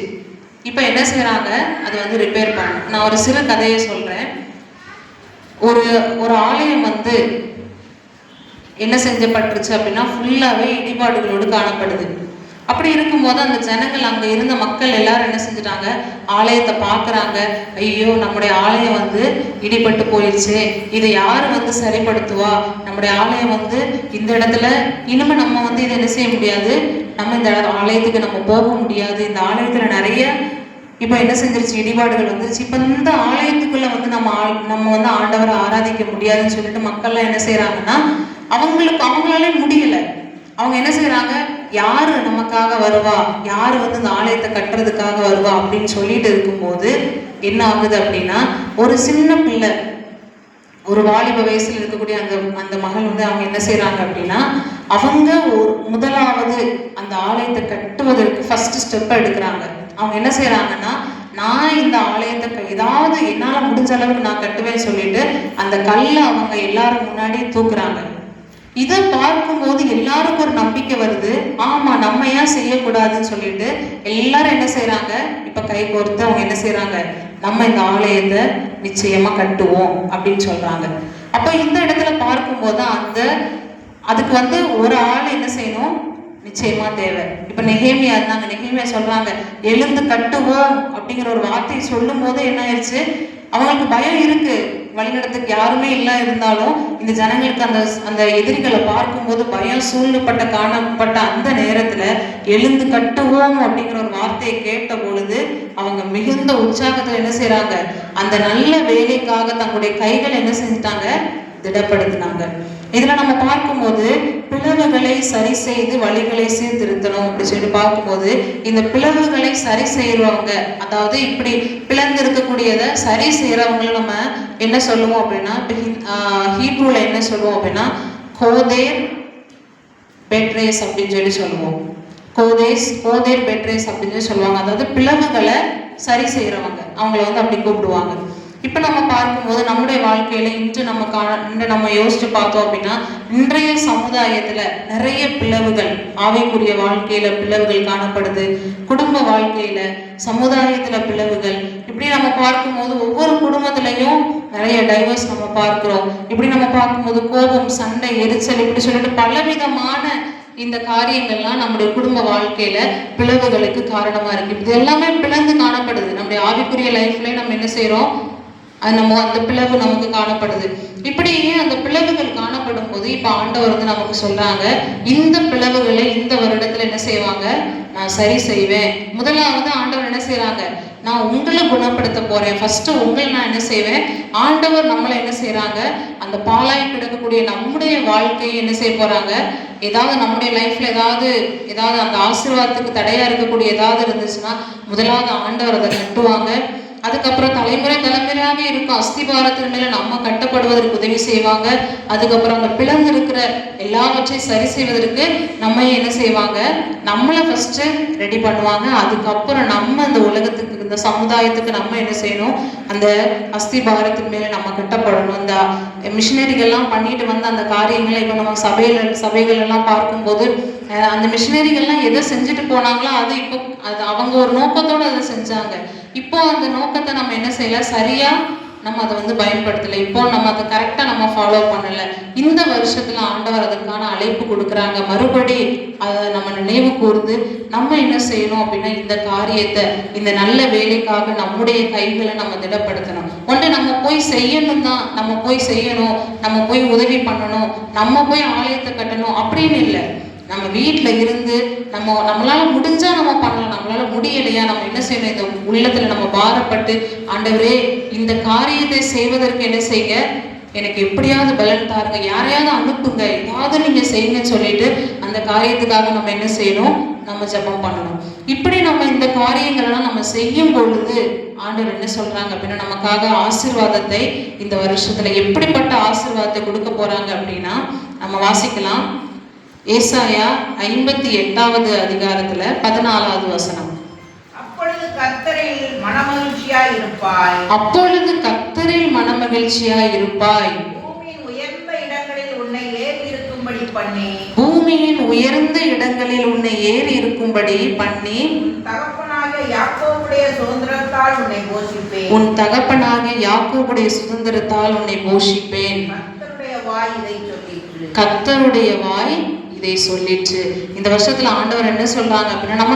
இப்ப என்ன செய்யறாங்க? அது ரிப்பேர் பண்ண. நான் ஒரு சிறு கதையை சொல்றேன். ஒரு ஆலயம் என்ன செஞ்சப்பட்டுருச்சு அப்படின்னா, ஃபுல்லாவே இடிபாடுகளோடு காணப்படுது. அப்படி இருக்கும்போது அந்த ஜனங்கள், அங்க இருந்த மக்கள் எல்லாரும் என்ன செஞ்சுட்டாங்க? ஆலயத்தை பார்க்குறாங்க. ஐயோ, நம்முடைய ஆலயம் இடிபட்டு போயிடுச்சு, இதை யாரு சரிப்படுத்துவா? நம்முடைய ஆலயம் இந்த இடத்துல இனிமே நம்ம இதை என்ன செய்ய முடியாது, நம்ம இந்த ஆலயத்துக்கு நம்ம போக முடியாது. இந்த ஆலயத்துல நிறைய இப்போ என்ன செஞ்சிருச்சு? இடிபாடுகள் வந்துருச்சு. இப்போ இந்த ஆலயத்துக்குள்ள நம்ம ஆண்டவரை ஆராதிக்க முடியாதுன்னு சொல்லிட்டு மக்கள்லாம் என்ன செய்யறாங்கன்னா, அவங்களாலே முடியல. அவங்க என்ன செய்யறாங்க? யாரு நமக்காக வருவா, யாரு வந்து இந்த ஆலயத்தை கட்டுறதுக்காக வருவா அப்படின்னு சொல்லிட்டு இருக்கும்போது என்ன ஆகுது அப்படின்னா, ஒரு சின்ன பிள்ளை, ஒரு வாலிப வயசுல இருக்கக்கூடிய அந்த அந்த மகள் வந்து அவங்க என்ன செய்யறாங்க அப்படின்னா, அவங்க ஒரு முதலாவது அந்த ஆலயத்தை கட்டுவதற்கு ஃபர்ஸ்ட் ஸ்டெப் எடுக்கிறாங்க. அவங்க என்ன செய்யறாங்கன்னா, நான் இந்த ஆலயத்தை ஏதாவது என்னால முடிஞ்ச அளவுக்கு நான் கட்டுவேன்னு சொல்லிட்டு அந்த கல்லை அவங்க எல்லாரும் முன்னாடி தூக்குறாங்க. இதை பார்க்கும்போது எல்லாருக்கும் ஒரு நம்பிக்கை வருது, ஆமா நம்ம ஏன் செய்யக்கூடாதுன்னு சொல்லிட்டு எல்லாரும் என்ன செய்யறாங்க, இப்ப கை கோர்த்து அவங்க என்ன செய்யறாங்க, நம்ம இந்த ஆலயத்தை நிச்சயமா கட்டுவோம் அப்படின்னு சொல்றாங்க. அப்ப இந்த இடத்துல பார்க்கும்போது அதுக்கு வந்து ஒரு ஆள் என்ன செய்யணும், நிச்சயமா தேவை. இப்ப நெகேமியா இருந்தாங்க, நெகேமியா சொல்றாங்க எழுந்து கட்டுவோம் அப்படிங்கிற ஒரு வார்த்தையை சொல்லும் போது என்ன ஆயிடுச்சு, அவங்களுக்கு பயம் இருக்கு, வழிநடத்துக்கு யாருமே இல்லை இருந்தாலும் இந்த ஜனங்களுக்கு அந்த அந்த எதிரிகளை பார்க்கும்போது பயம் சூழ்நிப்பட்ட காணப்பட்ட அந்த நேரத்துல எழுந்து கட்டுவோம் அப்படிங்கிற ஒரு வார்த்தையை கேட்ட பொழுது அவங்க மிகுந்த உற்சாகத்துல என்ன செய்யறாங்க, அந்த நல்ல வேலைக்காக தங்களுடைய கைகளை என்ன செஞ்சுட்டாங்க, திடப்படுத்தினாங்க. இதுல நம்ம பார்க்கும்போது பிளவுகளை சரி செய்து வழிகளை சீர்திருத்தணும் அப்படின்னு சொல்லி பார்க்கும்போது இந்த பிளவுகளை சரி செய்யறவங்க, அதாவது இப்படி பிளந்து இருக்கக்கூடியதை சரி செய்யறவங்களை நம்ம என்ன சொல்லுவோம் அப்படின்னா, ஹீப்ரூல என்ன சொல்லுவோம் அப்படின்னா கோதேர் பெட்ரேஸ் அப்படின்னு சொல்லி சொல்லுவோம். கோதேர் பெட்ரேஸ் அப்படின்னு சொல்லி சொல்லுவாங்க. அதாவது பிளவுகளை சரி செய்யறவங்க, அவங்கள வந்து அப்படி கூப்பிடுவாங்க. இப்ப நம்ம பார்க்கும்போது நம்முடைய வாழ்க்கையில இன்று நம்ம யோசிச்சு பார்த்தோம் அப்படின்னா, இன்றைய சமுதாயத்துல நிறைய பிளவுகள், ஆவிக்குரிய வாழ்க்கையில பிளவுகள் காணப்படுது, குடும்ப வாழ்க்கையில, சமுதாயத்துல பிளவுகள். இப்படி நம்ம பார்க்கும்போது ஒவ்வொரு குடும்பத்திலையும் நிறைய டைவர்ஸ் நம்ம பார்க்கிறோம். இப்படி நம்ம பார்க்கும்போது கோபம், சண்டை, எரிச்சல், இப்படி சொல்லிட்டு பலவிதமான இந்த காரியங்கள்லாம் நம்முடைய குடும்ப வாழ்க்கையில பிளவுகளுக்கு காரணமா இருக்கு. இது எல்லாமே பிளந்து காணப்படுது. நம்முடைய ஆவிக்குரிய லைஃப்ல நம்ம என்ன செய்யறோம், அந்த பிளவு நமக்கு காணப்படுது. இப்படியே அந்த பிளவுகள் காணப்படும் போது இப்ப ஆண்டவர் வந்து நமக்கு சொல்றாங்க, இந்த பிளவுகளை இந்த வருடத்துல என்ன செய்வாங்க, நான் சரி செய்வேன். முதலாவது ஆண்டவர் என்ன செய்யறாங்க, நான் உங்களை குணப்படுத்த போறேன். ஃபர்ஸ்ட் உங்களை நான் என்ன செய்வேன், ஆண்டவர் நம்மளை என்ன செய்யறாங்க, அந்த பாலாய் கிடக்கக்கூடிய நம்முடைய வாழ்க்கையை என்ன செய்ய போறாங்க, ஏதாவது நம்முடைய லைஃப்ல ஏதாவது அந்த ஆசீர்வாதத்துக்கு தடையா இருக்கக்கூடிய ஏதாவது இருந்துச்சுன்னா முதலாவது ஆண்டவர் அதை கட்டுவாங்க. அதுக்கப்புறம் தலைமுறையாக இருக்கும் அஸ்திபாரத்தின் மேல நம்ம கட்டப்படுவதற்கு உதவி செய்வாங்க. அதுக்கப்புறம் அந்த பிளந்து இருக்கிற எல்லாவற்றையும் சரி செய்வதற்கு நம்ம என்ன செய்வாங்க, நம்மளை ஃபர்ஸ்ட் ரெடி பண்ணுவாங்க. அதுக்கப்புறம் நம்ம இந்த உலகத்துக்கு, இந்த சமுதாயத்துக்கு நம்ம என்ன செய்யணும், அந்த அஸ்திபாரத்தின் மேல நம்ம கட்டப்படணும். இந்த மிஷினரிகள்லாம் பண்ணிட்டு வந்த அந்த காரியங்களை இப்போ நம்ம சபைகள் எல்லாம் பார்க்கும்போது அந்த மிஷினரிகள்லாம் எதை செஞ்சுட்டு போனாங்களோ அது அவங்க ஒரு நோக்கத்தோடு அதை செஞ்சாங்க. இப்போ அந்த நோக்கத்தை நம்ம என்ன செய்யல, சரியா நம்ம அதை வந்து பயன்படுத்தலை. இப்போ நம்ம அதை கரெக்டா நம்ம ஃபாலோ பண்ணல. இந்த வருஷத்துல ஆண்டவர் அதற்கான அழைப்பு கொடுக்குறாங்க. மறுபடி அதை நம்ம நினைவு கூர்ந்து நம்ம என்ன செய்யணும் அப்படின்னா, இந்த காரியத்தை, இந்த நல்ல வேலைக்காக நம்முடைய கைகளை நம்ம திடப்படுத்தணும். ஒன்று நம்ம போய் செய்யணும் தான், நம்ம போய் செய்யணும், நம்ம போய் உதவி பண்ணணும், நம்ம போய் ஆலயத்தை கட்டணும் அப்படின்னு இல்லை. நம்ம வீட்டில் இருந்து நம்மளால முடிஞ்சா நம்ம பண்ணலாம், நம்மளால முடியலையா நம்ம என்ன செய்யணும், இந்த உள்ளத்துல நம்ம பாரப்பட்டு ஆண்டவரே இந்த காரியத்தை செய்வதற்கு என்ன செய்ய, எனக்கு எப்படியாவது பலன் தாருங்க, யாரையாவது அனுப்புங்க, ஏதாவது நீங்க செய்யுங்கன்னு சொல்லிட்டு அந்த காரியத்துக்காக நம்ம என்ன செய்யணும், நம்ம ஜெபம் பண்ணணும். இப்படி நம்ம இந்த காரியங்கள்லாம் நம்ம செய்யும் பொழுது ஆண்டவர் என்ன சொல்றாங்க அப்படின்னா, நமக்காக ஆசீர்வாதத்தை இந்த வருஷத்துல எப்படிப்பட்ட ஆசீர்வாதத்தை கொடுக்க போறாங்க அப்படின்னா, நம்ம வாசிக்கலாம். ஏசாயா 58வது அதிகாரத்துல 14வது வசனம். அப்பொழுது கர்த்தரில் மனமகிழ்ச்சியாய் இருப்பாய். அப்பொழுது கர்த்தரில் மனமகிழ்ச்சியாய் இருப்பாய். பூமியின் உயர்ந்த இடங்களில் உன்னை ஏறி இருக்கும்படி பண்ணி. பூமியின் உயர்ந்த இடங்களில் உன்னை ஏறி இருக்கும்படி பண்ணி. தகப்பனாகிய யாக்கோபுடைய சுதந்திரத்தால் உன்னை போஷிப்பேன். உன் தகப்பனாகிய யாக்கோபுடைய சுதந்திரத்தால் உன்னை போஷிப்பேன். கர்த்தருடைய வாய் இதை சொல்லிற்று. கர்த்தருடைய வாய் இதை சொல்லிட்டு இந்த வருஷத்துல ஆண்டவர் என்ன சொல்றாங்க அப்படின்னா,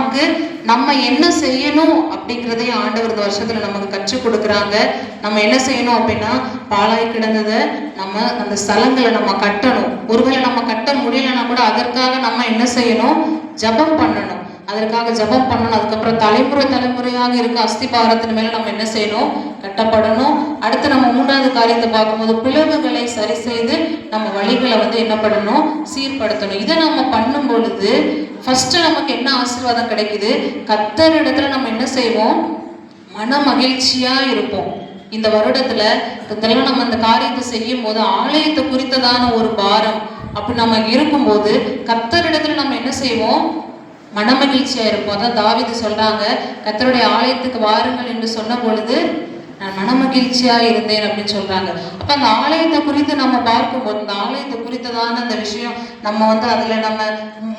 நம்ம என்ன செய்யணும் அப்படிங்கிறதே ஆண்டவர் இந்த வருஷத்துல நமக்கு கற்றுக் கொடுக்குறாங்க. நம்ம என்ன செய்யணும் அப்படின்னா, பாழாய் கிடந்ததை நம்ம அந்த ஸ்தலங்களை நம்ம கட்டணும். ஒருவேளை நம்ம கட்ட முடியலன்னா கூட அதற்காக நம்ம என்ன செய்யணும், ஜபம் பண்ணணும். அதற்காக ஜெபம் பண்ணணும். அதுக்கப்புறம் தலைமுறை தலைமுறையாக இருக்க அஸ்திபாரத்தின் மேல நம்ம என்ன செய்யணும்? கட்டப்படணும். அடுத்து நம்ம மூன்றாவது காரியத்தை பார்க்கும்போது பிளவுகளை சரி செய்து நம்ம வழிகளை வந்து என்ன பண்ணணும்? சீர்படுத்தணும். இதை நம்ம பண்ணும் பொழுது ஃபர்ஸ்ட் நமக்கு என்ன ஆசீர்வாதம் கிடைக்குது? கர்த்தர் இடத்துல நம்ம என்ன செய்வோம்? மன மகிழ்ச்சியா இருப்போம். இந்த வருடத்துல இதெல்லாம் நம்ம அந்த காரியத்தை செய்யும் போது ஆலயத்தை குறித்ததான ஒரு பாரம் அப்படி நம்ம இருக்கும்போது கர்த்தரிடத்துல நம்ம என்ன செய்வோம்? மனமகிழ்ச்சியா இருப்போம். அதான் தாவீது சொல்றாங்க, கர்த்தருடைய ஆலயத்துக்கு வாருங்கள் என்று சொன்ன பொழுது நான் மனமகிழ்ச்சியா இருந்தேன் அப்படின்னு சொல்றாங்க. அப்ப அந்த ஆலயத்தை குறித்து நம்ம பார்க்கும்போது இந்த ஆலயத்தை குறித்ததான அந்த விஷயம் நம்ம வந்து அதுல நம்ம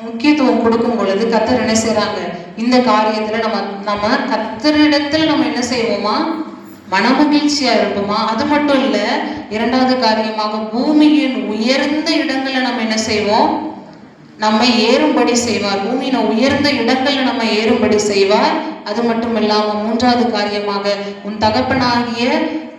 முக்கியத்துவம் கொடுக்கும் பொழுது கர்த்தர் என்ன செய்யறாங்க? இந்த காரியத்துல நம்ம கர்த்தரிடத்துல நம்ம என்ன செய்வோமா? மனமகிழ்ச்சியா இருப்போமா? அது மட்டும் இல்ல, இரண்டாவது காரியமாக பூமியின் உயர்ந்த இடங்கள்ல நம்ம என்ன செய்வோம்? நம்ம ஏறும்படி செய்வார். பூமியின உயர்ந்த இடங்கள்ல நம்ம ஏறும்படி செய்வார். அது மட்டும் இல்லாம மூன்றாவது காரியமாக உன் தகப்பனாகிய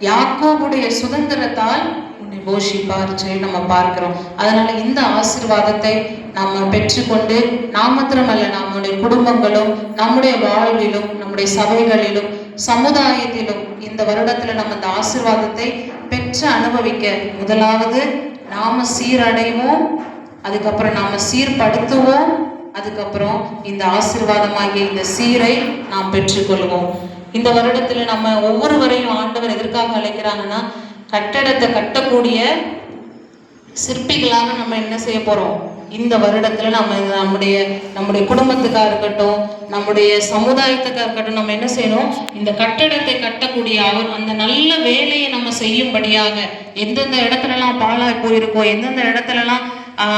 யாக்கோபுடைய சுதந்திரத்தால் உன்னை போஷிப்பார் சொல்லி நம்ம பார்க்கிறோம். அதனால இந்த ஆசீர்வாதத்தை நம்ம பெற்றுக்கொண்டு மாத்திரமல்ல நம்முடைய குடும்பங்களும் நம்முடைய வாழ்விலும் நம்முடைய சபைகளிலும் சமுதாயத்திலும் இந்த வருடத்துல நம்ம இந்த ஆசீர்வாதத்தை பெற்று அனுபவிக்க முதலாவது நாம சீரடைவோம், அதுக்கப்புறம் நாம சீர்படுத்துவோம், அதுக்கப்புறம் இந்த ஆசீர்வாதமாகிய இந்த சீரை நாம் பெற்றுக்கொள்வோம். இந்த வருடத்துல நம்ம ஒவ்வொருவரையும் ஆண்டவர் எதற்காக அழைக்கிறாங்கன்னா கட்டடத்தை கட்டக்கூடிய சிற்பிகளாக நம்ம என்ன செய்ய போறோம்? இந்த வருடத்துல நம்முடைய குடும்பத்துக்கா இருக்கட்டும், நம்முடைய சமுதாயத்துக்கா இருக்கட்டும், நம்ம என்ன செய்யணும்? இந்த கட்டடத்தை கட்டக்கூடிய அந்த நல்ல வேலையை நம்ம செய்யும்படியாக எந்தெந்த இடத்துலலாம் பாழாய் போயிருக்கோ, எந்தெந்த இடத்துலலாம்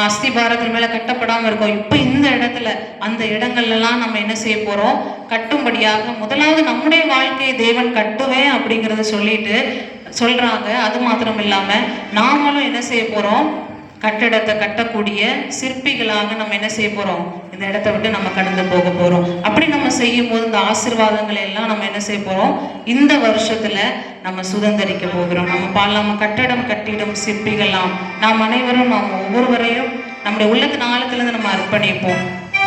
அஸ்திபாரத்தின் மேல கட்டப்படாம இருக்கோம், இப்ப இந்த இடத்துல அந்த இடங்கள்லாம் நம்ம என்ன செய்ய போறோம்? கட்டும்படியாக முதலாவது நம்முடைய வாழ்க்கையை தேவன் கட்டுவேன் அப்படிங்கறத சொல்றாங்க. அது மாத்திரம் இல்லாம நாமளும் என்ன செய்ய போறோம்? கட்டடத்தை கட்டக்கூடிய சிற்பிகளாக நம்ம என்ன செய்ய போறோம்? இந்த இடத்தை விட்டு நம்ம கடந்து போக போறோம். அப்படி நம்ம செய்யும் போது இந்த ஆசீர்வாதங்களை எல்லாம் நம்ம என்ன செய்ய போறோம்? இந்த வருஷத்துல நம்ம சுதந்திரிக்க போகிறோம். நம்ம கட்டடம் கட்டிடும் சிற்பிகளாம் நாம் அனைவரும் நாம் ஒவ்வொருவரையும் நம்முடைய உள்ளத்தின் ஆழத்திலிருந்து நம்ம அர்ப்பணிப்போம்.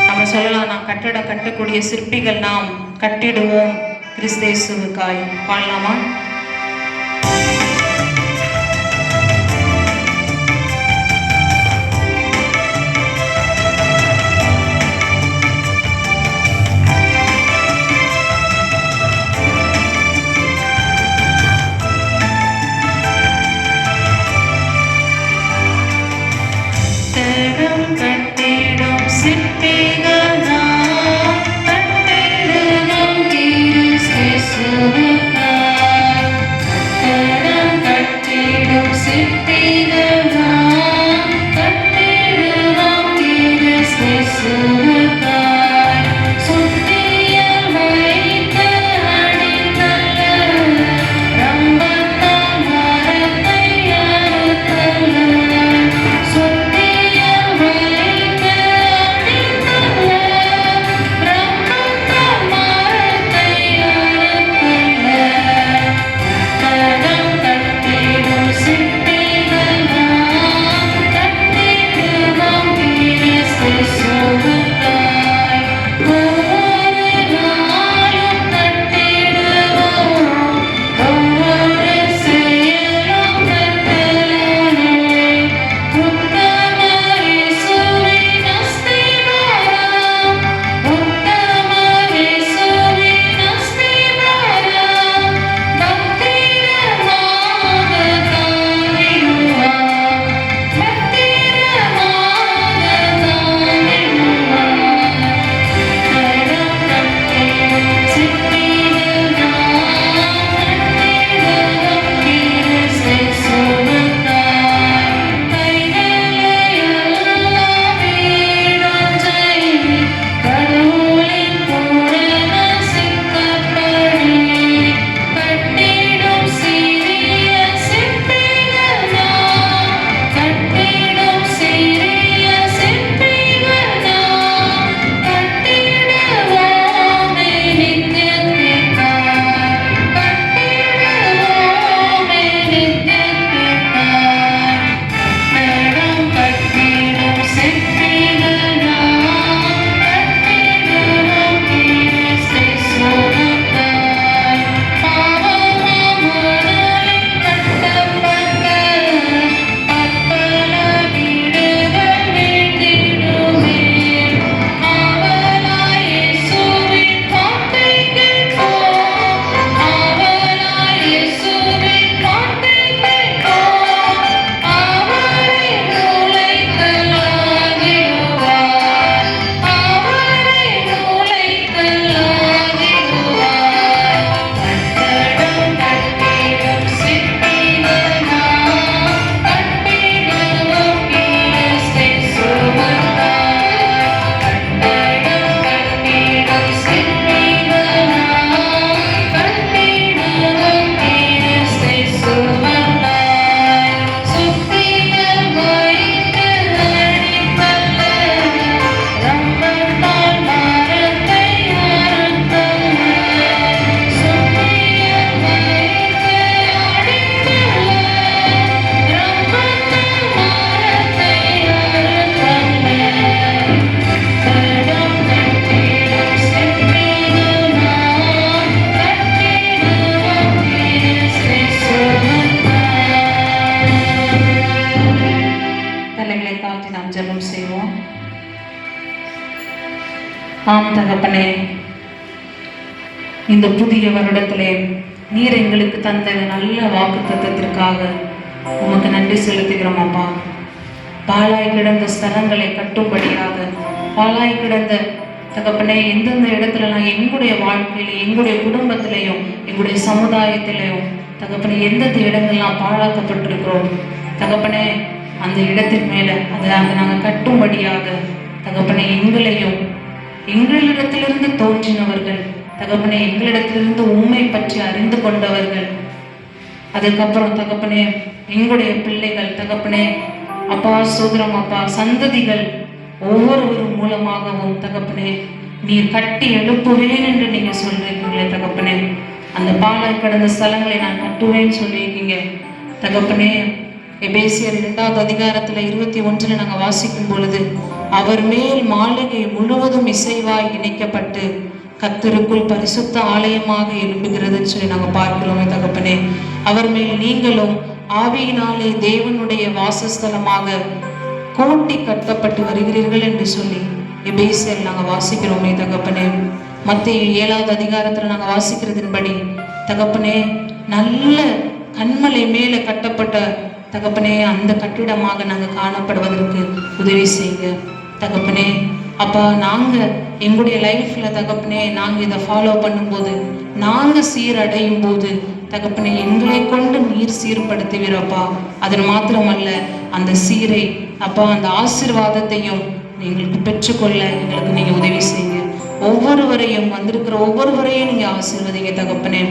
நம்ம சொல்லலாம், நாம் கட்டடம் கட்டக்கூடிய சிற்பிகள் நாம் கட்டிடுவோம் கிறிஸ்தேசுவுக்காய். பாடலாமா? ஆம் தகப்பனே, இந்த புதிய வருடத்திலே நீர் எங்களுக்கு தந்த நல்ல வாக்கு தத்தத்திற்காக உமக்கு நன்றி செலுத்துகிறோம் அப்பா. பாழாய் கிடந்த ஸ்தலங்களை கட்டும்படியாக, பாழாய் கிடந்த தகப்பனே எந்தெந்த இடத்துலலாம் எங்களுடைய வாழ்க்கையில, எங்களுடைய குடும்பத்திலையும், எங்களுடைய சமுதாயத்திலையும் தகப்பனே எந்தெந்த இடங்கள்லாம் பாழாக்கப்பட்டிருக்கிறோம் தகப்பனே, அந்த இடத்தின் மேல அதை நாங்கள் கட்டும்படியாக தகப்பனே எங்களையும், எங்களிடத்திலிருந்து தோன்றினவர்கள் தகப்பனே, எங்களிடத்திலிருந்து உண்மை பற்றி அறிந்து கொண்டவர்கள், அதுக்கப்புறம் தகப்பனே எங்களுடைய பிள்ளைகள் தகப்பனே அப்பா சோதரம் அப்பா சந்ததிகள் ஒவ்வொருவரும் மூலமாகவும் தகப்பனே நீர் கட்டி எழுப்புவேன் என்று நீங்க சொல்லியிருக்கீங்களே தகப்பனே. அந்த பாலாய் கடந்த ஸ்தலங்களை நான் கட்டுவேன்னு சொல்லியிருக்கீங்க தகப்பனே. எபேசியர் 2வது அதிகாரத்துல 21 நாங்க வாசிக்கும் பொழுது, அவர் மேல் மாளிகை முழுவதும் இசைவாய் இணைக்கப்பட்டு கர்த்தருக்குள் பரிசுத்த ஆலயமாக எழும்புகிறதுன்னு சொல்லி நாங்க பார்க்கிறோமே தகப்பனே. அவர் மேல் நீங்களும் ஆவியினாலே தேவனுடைய வாசஸ்தலமாக கோட்டி கட்டப்பட்டு வருகிறீர்கள் என்று சொல்லி எபேசியர் நாங்க வாசிக்கிறோமே தகப்பனே. மத்தேயு 7வது அதிகாரத்துல நாங்க வாசிக்கிறதின்படி தகப்பனே நல்ல கண்மலை மேல கட்டப்பட்ட தகப்பனே அந்த கட்டிடமாக நாங்க காணப்படுவதற்கு உதவி செய்யுங்க தகப்பனே. அப்பா நாங்க எங்களுடைய லைஃப்ல தகப்பனே நாங்க இதை ஃபாலோ பண்ணும்போது, நாங்க சீரடையும் போது தகப்பனே எங்களை கொண்டு நீர் சீர்படுத்துவீரப்பா. அதன் மாத்திரமல்ல, அந்த சீரை அப்பா அந்த ஆசீர்வாதத்தையும் எங்களுக்கு பெற்றுக்கொள்ள எங்களுக்கு நீங்க உதவி செய்யுங்க. ஒவ்வொருவரையும் வந்திருக்கிற ஒவ்வொருவரையும் நீங்க ஆசீர்வதிங்க தகப்பனே.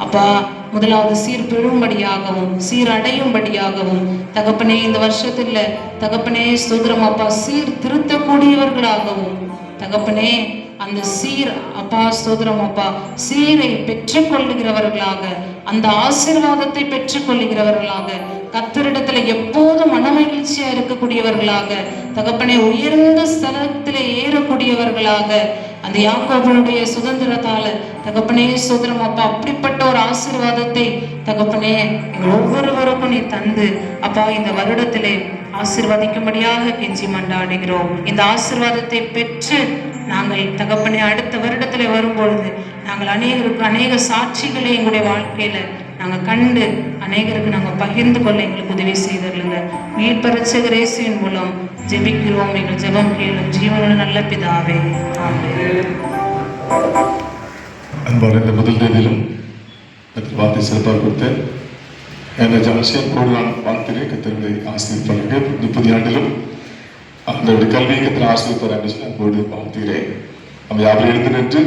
அப்பா முதலாவது சீர் பெறும்படியாகவும் சீரடையும்படியாகவும் தகப்பனே இந்த வருஷத்துல தகப்பனே ஸ்தோத்திரம் அப்பா சீர் திருத்தக்கூடியவர்களாகவும் தகப்பனே அந்த சீர் அப்பா ஸ்தோத்திரம் அப்பா சீரை பெற்றுக்கொள்ளுகிறவர்களாக, அந்த ஆசீர்வாதத்தை பெற்றுக்கொள்ளுகிறவர்களாக, கர்த்தரிடத்துல எப்போதும் மனமகிழ்ச்சியா இருக்கக்கூடியவர்களாக தகப்பனே உயர்ந்த ஸ்தலத்திலே ஏறக்கூடியவர்களாக, அந்த யாக்கோபனுடைய சுதந்திரத்தால தகப்பனே ஸ்தோத்திரம் அப்பா அப்படிப்பட்ட ஒரு ஆசீர்வாதத்தை தகப்பனே எங்கள் ஒவ்வொருவருக்கும் நீ தந்து அப்பா இந்த வருடத்திலே ஆசீர்வதிக்கும்படியாக கெஞ்சி மன்றாடுகிறோம். இந்த ஆசீர்வாதத்தை பெற்று நாங்கள் தகப்பனே அடுத்த வருடத்துல வரும்பொழுது நாங்கள் அநேக சாட்சிகளை எங்களுடைய வாழ்க்கையில நாங்கள் கண்டு அநேகருக்கு நாங்கள் பகிர்ந்து கொள்ள எங்களுக்கு உதவி செய்தருளுங்க. மீட்பரட்சகர் இயேசுவின் மூலம் ஜெபிக்கிறோம். எங்கள் ஜெபம் கேளும் ஜீவனுள்ள நல்ல பிதாவே, ஆமென். அன்பான இந்த முதல் தேதியிலும் வார்த்தை சிறப்பாக கொடுத்த என்னை ஜனசியம் கூட நான் வாழ்த்தினேன். கத்தருடைய ஆசிரியப்பாங்க இந்த புதிய ஆண்டிலும் அந்த கல்வியை கத்திர ஆசிரியப்பார் என்று சொல்லி அன்போடு வாழ்த்துகிறேன். நம்ம யாரும் எழுந்து நின்று